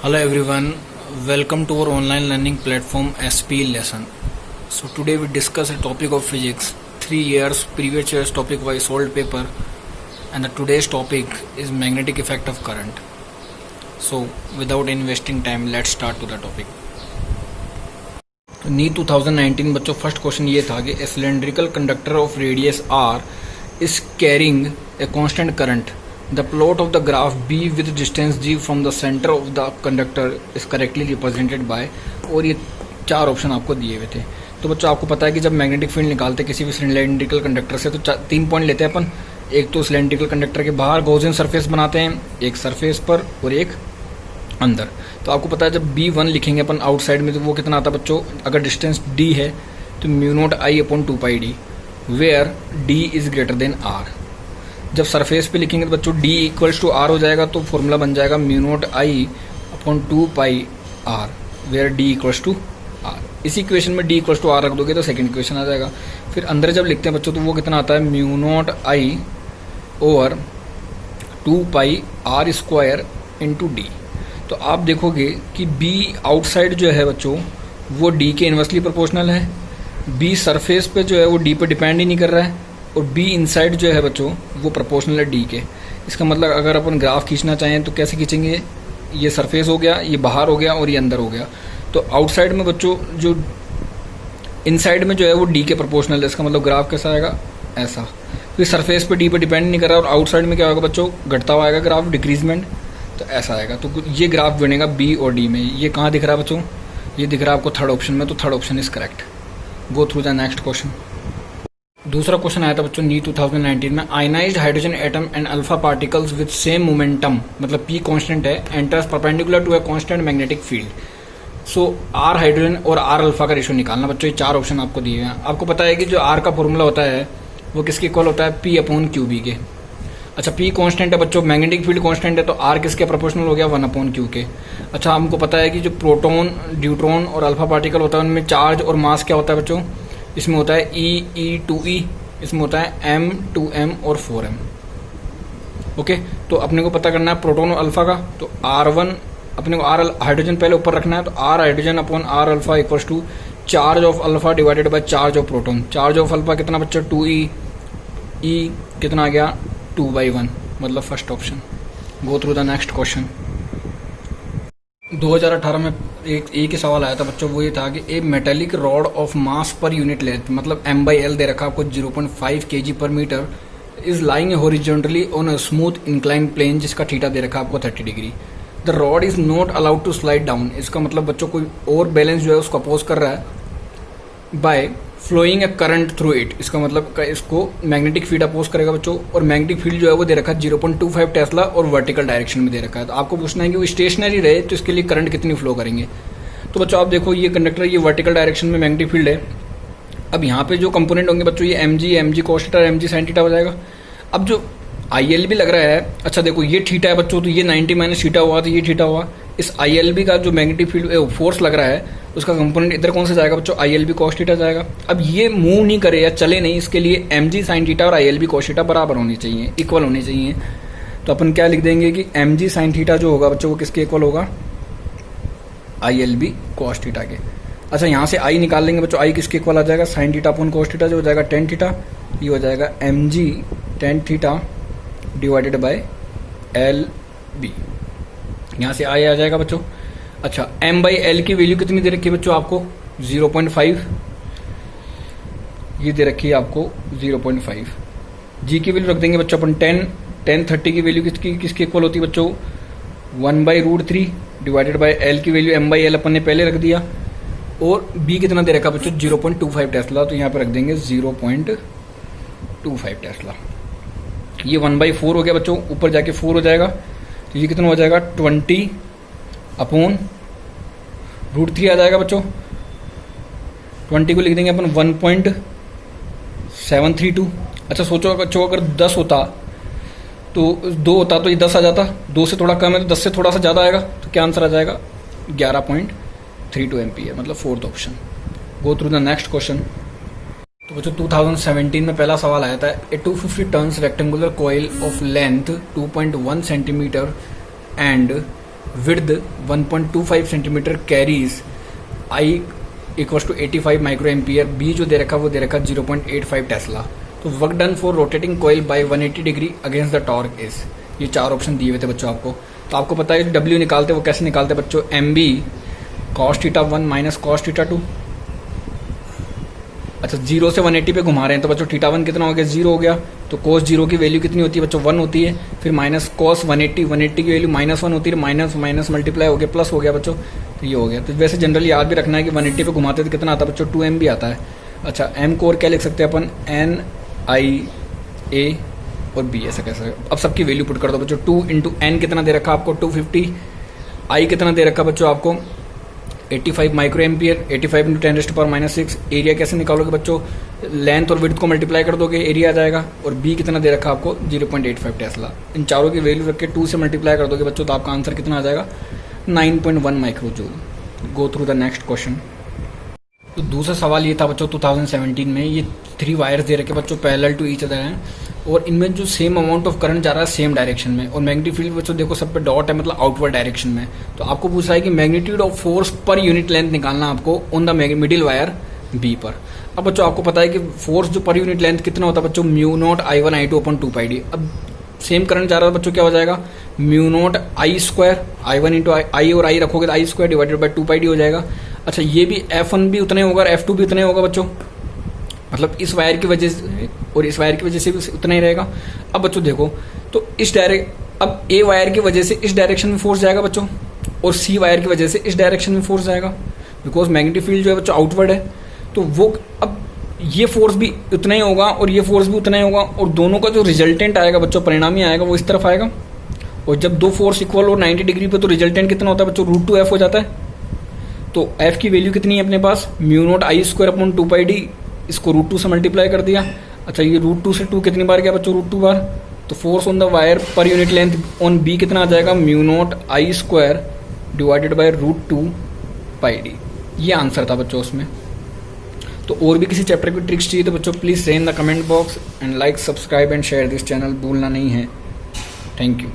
Hello everyone, welcome to our online learning platform SP lesson. So today we discuss a topic of physics, 3 years previous year's topic wise solved paper, and the today's topic is magnetic effect of current. So without investing time, let's start to the topic. NEET 2019 बच्चों first question ये था कि a cylindrical conductor of radius R is carrying a constant current. The plot of the graph B with distance G from the center of the conductor is correctly represented by, और ये चार option आपको दिए हुए थे. तो बच्चों आपको पता है कि जब मैग्नेटिक फील्ड निकालते किसी भी सिलेंड्रिकल कंडक्टर से तो 3 पॉइंट लेते हैं अपन. एक तो सिलेंड्रिकल कंडक्टर के बाहर गॉसियन सरफेस बनाते हैं, एक सरफेस पर और एक अंदर. तो आपको पता है जब B1 लिखेंगे अपन आउटसाइड में तो वो कितना आता है बच्चों, अगर डिस्टेंस D है तो mu naught I upon 2πd where D is greater than R. जब सरफेस पे लिखेंगे तो बच्चों D इक्वल्स टू R हो जाएगा तो फॉर्मूला बन जाएगा mu naught I upon 2πr where D equals to R. इसी इक्वेशन में D इक्वल्स टू R रख दोगे तो सेकंड इक्वेशन आ जाएगा. फिर अंदर जब लिखते हैं बच्चों तो वो कितना आता है mu naught I over 2πr square into D. तो आप देखोगे कि B आउटसाइड जो है बच्चों वो D के इन्वर्सली प्रोपोर्शनल है. B सरफेस पे जो है वो D पे डिपेंड ही नहीं कर रहा है और B इनसाइड जो है बच्चों वो प्रोपोर्शनल है D के. इसका मतलब अगर अपन ग्राफ खींचना चाहें तो कैसे खींचेंगे, ये सरफेस हो गया, ये बाहर हो गया और ये अंदर हो गया. तो आउटसाइड में बच्चों जो इनसाइड में जो है वो D के प्रोपोर्शनल है. इसका मतलब ग्राफ कैसा आएगा, ऐसा. फिर सरफेस पे D पे डिपेंड नहीं कर रहा और आउटसाइड में क्या होगा बच्चों, घटता हुआ आएगा ग्राफ, डिक्रीजमेंट. तो ऐसा आएगा. तो ये ग्राफ बनेगा B और D में. ये कहाँ दिख रहा है बच्चों, ये दिख रहा है आपको थर्ड ऑप्शन में. तो third option is correct. Go through the next question. दूसरा क्वेश्चन आया था बच्चों नीट 2019 में. Ionised hydrogen atom and alpha particles with same momentum, मतलब P कांस्टेंट है, enters perpendicular to a constant magnetic field. So R hydrogen और R alpha का ratio निकालना बच्चों. ये चार ऑप्शन आपको दिए हैं. आपको पता है कि जो R का फॉर्मूला होता है वो किसके इक्वल होता है, P अपॉन QB के. अच्छा P कांस्टेंट है बच्चों, मैग्नेटिक फील्ड कांस्टेंट है तो R किसके प्रोपोर्शनल हो गया, 1 अपॉन Q के. अच्छा हमको पता है कि जो प्रोटॉन, ड्यूट्रॉन और अल्फा पार्टिकल होता है उनमें चार्ज और मास क्या होता है बच्चों, इसमें होता है E2E, इसमें होता है M2M और 4M. ओके. तो अपने को पता करना है प्रोटॉन और अल्फा का. तो R1 अपने को R हाइड्रोजन पहले ऊपर रखना है. तो R hydrogen upon R alpha equals to charge of alpha divided by charge of proton. Charge of alpha कितना बच्चों 2E, E कितना आ गया 2/1, मतलब first option. Go through the next question. 2018 में एक ही सवाल आया था बच्चों, वो ये था कि A metallic rod of mass per unit length, मतलब M/L दे रखा आपको 0.5 kg पर metre, is lying horizontally on a smooth incline plane जिसका थीटा दे रखा आपको 30 degree. The rod is not allowed to slide down. इसका मतलब बच्चों कोई और बैलेंस जो है उसको अपोज कर रहा है by flowing a current through it. इसका मतलब इसको मैग्नेटिक फील्ड अपोज करेगा बच्चों. और मैग्नेटिक फील्ड जो है वो दे रखा है 0.25 टेस्ला और वर्टिकल डायरेक्शन में दे रखा है. तो आपको पूछना है कि वो स्टेशनरी रहे तो इसके लिए करंट कितनी फ्लो करेंगे. तो बच्चों आप देखो ये कंडक्टर, ये वर्टिकल डायरेक्शन में मैग्नेटिक फील्ड है. अब यहाँ पे जो कंपोनेंट होंगे बच्चों ये mg cos theta mg sin theta हो जाएगा. अब जो ILB लग रहा है, अच्छा देखो ये थीटा है बच्चों तो ये 90 माइनस थीटा हुआ तो ये थीटा हुआ. इस ILB का जो मैग्नेटिक फील्ड फोर्स लग रहा है उसका कंपोनेंट इधर कौन सा जाएगा बच्चों, ILB cos थीटा जाएगा. अब ये मूव नहीं करे या चले नहीं, इसके लिए mg sin थीटा और ILB cos थीटा बराबर होनी चाहिए, इक्वल होनी चाहिए. तो अपन क्या लिख देंगे कि mg sin थीटा जो होगा बच्चों वो किसके इक्वल होगा, ILB cos थीटा के. अच्छा यहाँ से I निकाल लेंगे बच्चों, I किसके इक्वल आ जाएगा, sin theta upon cos theta जो हो जाएगा tan थीटा. ये हो जाएगा mg tan theta divided by LB. यहाँ से I आ जाएगा बच्चों. अच्छा M/L की वैल्यू कितनी दे रखी है बच्चों आपको 0.5, ये दे रखी है आपको 0.5. G की वैल्यू रख देंगे बच्चों अपन 10. tan 30 की वैल्यू किसके इक्वल होती है बच्चों 1/√3 डिवाइडेड बाय L की वैल्यू M/L अपन ने पहले रख दिया. और B कितना दे रखा बच्चों 0.25 टेस्ला, तो यहाँ पे रख देंगे 0.25 टेस्ला. ये 1/4 हो गया बच्चों, ऊपर जाके 4 हो जाएगा. तो ये कितना हो जाएगा 20 अपॉन √3 आ जाएगा बच्चों. 20 को लिख देंगे अपन 1.732. अच्छा सोचो बच्चों अगर 10 होता तो 2 होता तो ये 10 आ जाता, 2 से थोड़ा कम है तो 10 से थोड़ा सा ज़्यादा आएगा. तो क्या आंसर आ जाएगा 11.32 एम्पीयर, मतलब fourth option. Go through the next question. तो बच्चों 2017 में पहला सवाल आया था. A 250 turns rectangular coil of length 2.1 centimetre and width 1.25 centimetre carries I equals to 85 micro ampere, B जो दे रखा वो दे रखा 0.85 टेस्ला। तो work done for rotating coil by 180 degree against the torque is, ये 4 ऑप्शन दिए हुए थे बच्चों आपको। तो आपको पता है डब्ल्यू निकालते वो कैसे निकालते बच्चों, M B cos theta 1 minus cos theta 2। अच्छा 0 से 180 पे घुमा रहे हैं तो बच्चों थीटा 1 कितना हो गया, 0 हो गया। तो कोस 0 की वैल्यू कितनी होती है बच्चों, 1 होती है। फिर माइनस कॉस 180 की वैल्यू -1 होती है, माइनस माइनस मल्टीप्लाई हो गया प्लस हो गया बच्चों, तो ये हो गया। तो वैसे जनरली याद भी रखना है कि 180 पे घुमाते तो कितना आता है बच्चों, 2m भी आता है। अच्छा m को और क्या लिख सकते हैं अपन, n i a और b ऐसा कैसे। अब सबकी वैल्यू पुट कर दो बच्चों, 2 इंटू n कितना दे रखा आपको 250, i कितना दे रखा बच्चों आपको 85 माइक्रो एम्पियर, 85 इंटू 10⁻⁶। एरिया कैसे निकालोगे बच्चों, लेंथ और विड्थ को मल्टीप्लाई कर दोगे, एरिया आ जाएगा। और b कितना दे रखा आपको 0.85 टेस्ला। इन चारों की वैल्यू रख के 2 से मल्टीप्लाई कर दोगे बच्चों तो आपका आंसर कितना आ जाएगा 9.1 micro joule. Go through the next question. तो दूसरा सवाल ये था बच्चों 2017 में, ये 3 वायर्स दे रखे बच्चों पैरेलल टू ईच अदर हैं और इनमें जो सेम अमाउंट ऑफ करंट जा रहा है सेम डायरेक्शन में, और मैग्नेटिक फील्ड बच्चों देखो सब पे डॉट है मतलब आउटवर्ड डायरेक्शन में। तो आपको पूछा है कि magnitude of force per unit length निकालना आपको on the middle wire B पर। अब बच्चों आपको पता है कि फोर्स जो पर यूनिट लेंथ कितना होता है बच्चों, μ0 I1 I2 अपॉन 2πd। अब सेम करंट जा रहा है बच्चों, क्या हो जाएगा μ0 I² I1 इंटू आई और आई रखोगे तो I² डिवाइडेड बाई 2πd हो जाएगा। अच्छा ये भी F1 भी उतना ही होगा और F2 भी उतना ही होगा बच्चों, मतलब इस वायर की वजह से और इस वायर की वजह से भी उतना ही रहेगा। अब बच्चों देखो तो अब ए वायर की वजह से इस डायरेक्शन में फोर्स जाएगा बच्चों और सी वायर की वजह से इस डायरेक्शन में फोर्स जाएगा, बिकॉज मैग्नेटिक फील्ड जो है बच्चों आउटवर्ड है। तो वो अब ये फोर्स भी उतना ही होगा और ये फोर्स भी उतना ही होगा और दोनों का जो रिजल्टेंट आएगा बच्चों, परिणामी आएगा वो इस तरफ आएगा। और जब दो फोर्स इक्वल हो 90 डिग्री पे तो रिजल्टेंट कितना होता है बच्चों, √2f हो जाता है। तो f की वैल्यू कितनी है अपने पास, μ0 I² अपॉन 2πd, इसको √2 से मल्टीप्लाई कर दिया। अच्छा ये √2 से 2 कितनी बार गया बच्चों, √2 बार। तो force on the wire per unit length on B कितना आ जाएगा, μ0 I² डिवाइडेड बाय √2πd। ये आंसर था बच्चों उसमें। तो और भी किसी चैप्टर की ट्रिक्स चाहिए तो बच्चों प्लीज से in the comment box and like subscribe and share this channel, भूलना नहीं है। Thank you.